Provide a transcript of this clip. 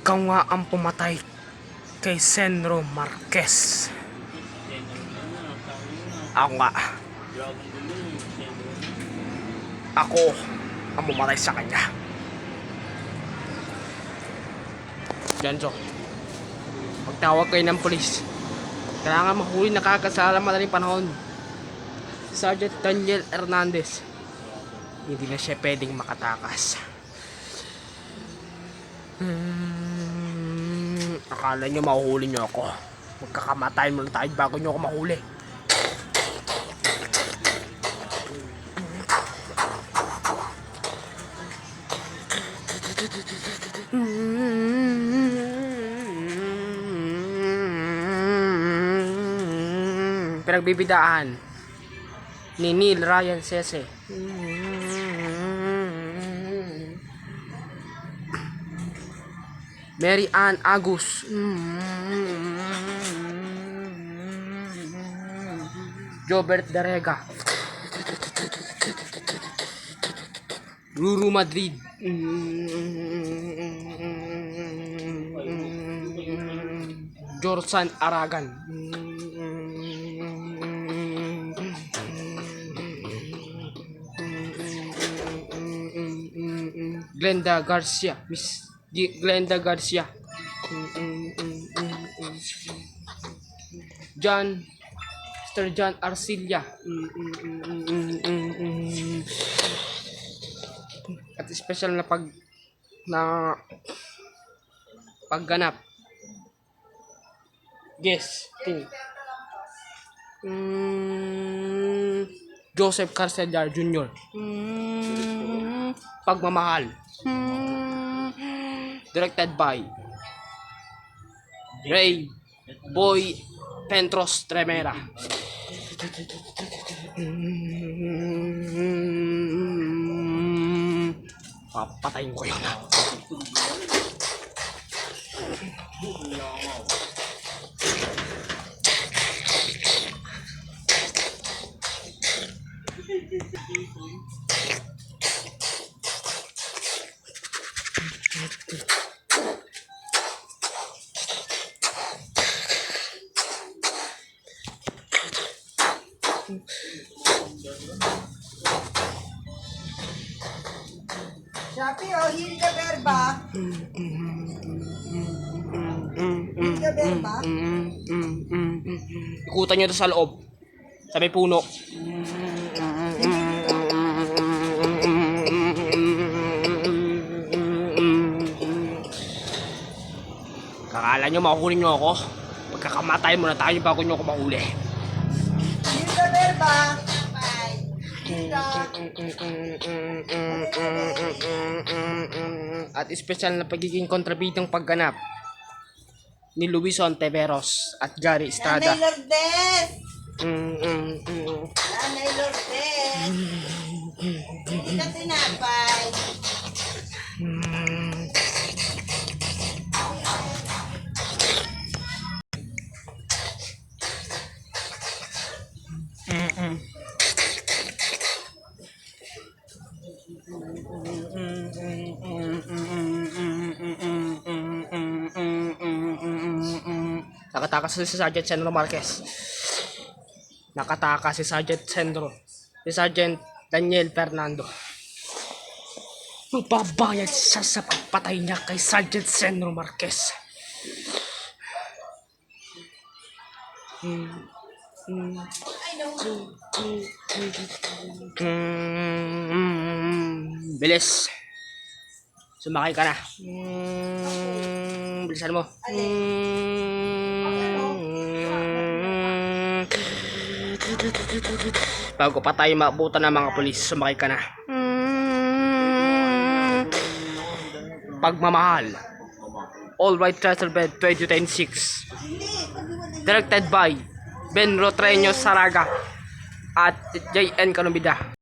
Ikaw nga ang pumatay kay Senro Marquez. Ako nga. Ako ang pumatay sa kanya. Ganso, pagtawag kayo ng polis, kailangan mahuli na kagad sa madaling panahon si Sergeant Daniel Hernandez. Hindi na siya pwedeng makatakas. Akala nyo mahuhuli nyo ako? Magkakamatay muna tayo bago nyo ako mahuli. Pinagbibidaan ni Neil Ryan Sese. Mary Ann Agus. Jobert Darega. Ruru Madrid. Jorsan Aragan. Glenda Garcia. Miss Glenda Garcia. Mr. John Arcilla. At special na pagganap. Guesting. Joseph Carcellar Jr. Pagmamahal. Directed by Ray Boy Pentros Tremera. Papatayin ko yun. Shopee o Hilda Berba? Hilda Berba? Ikutan nyo ito sa loob. Sa may puno. Kakala nyo makukunin nyo ako? Pagkakamatay muna tayo bago nyo ako mahuli. Hilda Berba? Bye. Hilda. At espesyal na pagiging kontrabidang pagganap ni Luis Ontiveros at Gary Estrada. Nanay Lourdes! Nanay Lourdes! Hindi ka tinapay. Nakatakas si Sergeant Senro Marquez. Nakatakas si Sergeant Senro. Si Sergeant Daniel Fernando. Magbabayad siya sa pagpatay niya kay Sergeant Senro Marquez. Bilis. Sumakay ka na. Bilisan mo. Bago pa tayo maabutan ng mga pulis, sumakay ka na. Pagmamahal. All Right Treasure Bed 2026. Directed by Ben Rotreño Saraga at J.N. Canubida.